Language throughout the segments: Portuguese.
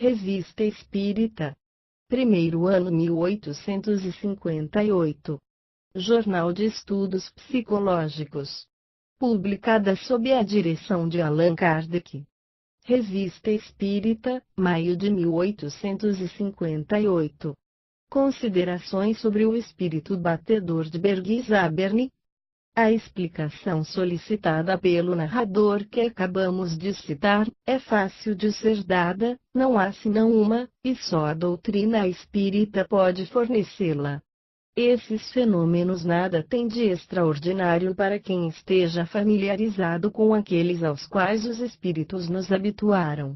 Revista Espírita. Primeiro ano 1858. Jornal de Estudos Psicológicos. Publicada sob a direção de Allan Kardec. Revista Espírita, maio de 1858. Considerações sobre o espírito batedor de Bergson. A explicação solicitada pelo narrador que acabamos de citar, é fácil de ser dada, não há senão uma, e só a doutrina espírita pode fornecê-la. Esses fenômenos nada têm de extraordinário para quem esteja familiarizado com aqueles aos quais os espíritos nos habituaram.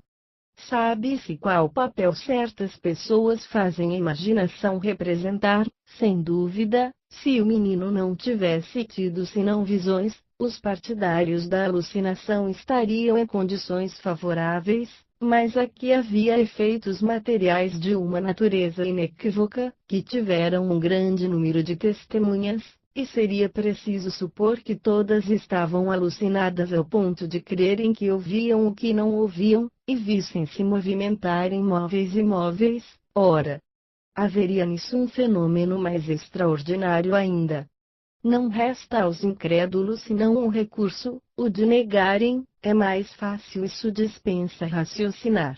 Sabe-se qual papel certas pessoas fazem a imaginação representar, sem dúvida, se o menino não tivesse tido senão visões, os partidários da alucinação estariam em condições favoráveis, mas aqui havia efeitos materiais de uma natureza inequívoca, que tiveram um grande número de testemunhas, e seria preciso supor que todas estavam alucinadas ao ponto de crerem que ouviam o que não ouviam, e vissem-se movimentarem móveis e imóveis. Ora, haveria nisso um fenômeno mais extraordinário ainda. Não resta aos incrédulos senão um recurso, o de negarem. É mais fácil, isso dispensa raciocinar.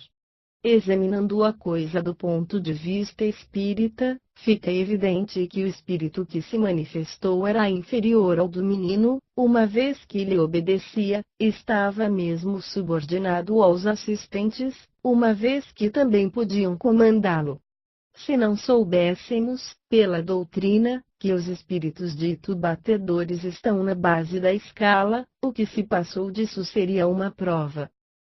Examinando a coisa do ponto de vista espírita, fica evidente que o espírito que se manifestou era inferior ao do menino, uma vez que lhe obedecia, estava mesmo subordinado aos assistentes, uma vez que também podiam comandá-lo. Se não soubéssemos, pela doutrina, que os espíritos dito batedores estão na base da escala, o que se passou disso seria uma prova.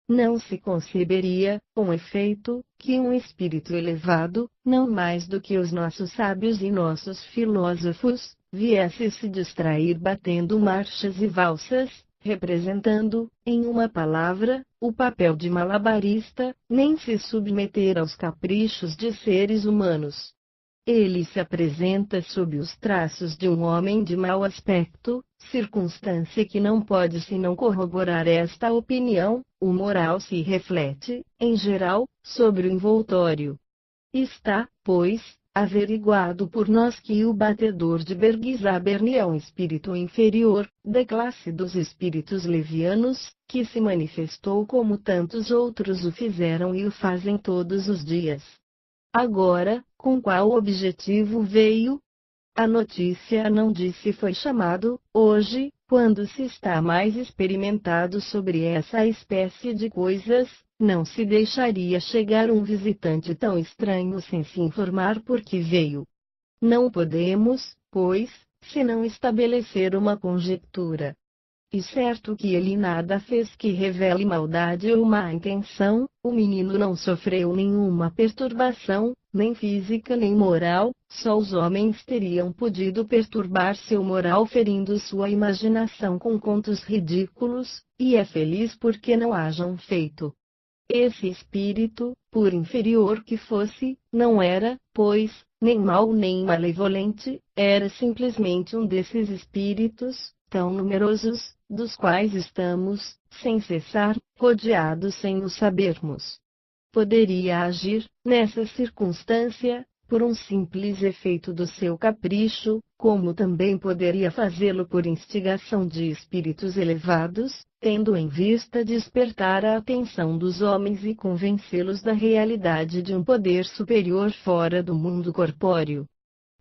Não se conceberia, com efeito, que um espírito elevado, não mais do que os nossos sábios e nossos filósofos, viesse se distrair batendo marchas e valsas, representando, em uma palavra, o papel de malabarista, nem se submeter aos caprichos de seres humanos. Ele se apresenta sob os traços de um homem de mau aspecto, circunstância que não pode senão corroborar esta opinião. O moral se reflete, em geral, sobre o envoltório. Está, pois, averiguado por nós que o batedor de Bergson é um espírito inferior, da classe dos espíritos levianos, que se manifestou como tantos outros o fizeram e o fazem todos os dias. Agora, com qual objetivo veio? A notícia não diz se foi chamado, hoje, quando se está mais experimentado sobre essa espécie de coisas, não se deixaria chegar um visitante tão estranho sem se informar por que veio. Não podemos, pois, senão estabelecer uma conjectura. E certo que ele nada fez que revele maldade ou má intenção, o menino não sofreu nenhuma perturbação, nem física nem moral, só os homens teriam podido perturbar seu moral ferindo sua imaginação com contos ridículos, e é feliz porque não hajam feito. Esse espírito, por inferior que fosse, não era, pois, nem mau nem malevolente, era simplesmente um desses espíritos, tão numerosos, dos quais estamos, sem cessar, rodeados sem o sabermos. Poderia agir, nessa circunstância, por um simples efeito do seu capricho, como também poderia fazê-lo por instigação de espíritos elevados, tendo em vista despertar a atenção dos homens e convencê-los da realidade de um poder superior fora do mundo corpóreo.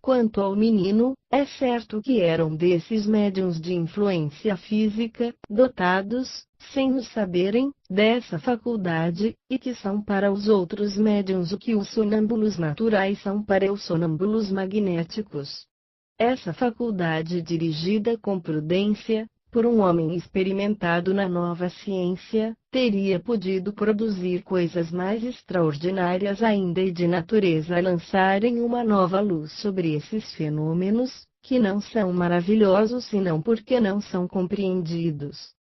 Quanto ao menino, é certo que era um desses médiuns de influência física, dotados, sem o saberem, dessa faculdade, e que são para os outros médiuns o que os sonâmbulos naturais são para os sonâmbulos magnéticos. Essa faculdade dirigida com prudência, por um homem experimentado na nova ciência, teria podido produzir coisas mais extraordinárias ainda e de natureza a lançarem uma nova luz sobre esses fenômenos, que não são maravilhosos senão porque não são compreendidos.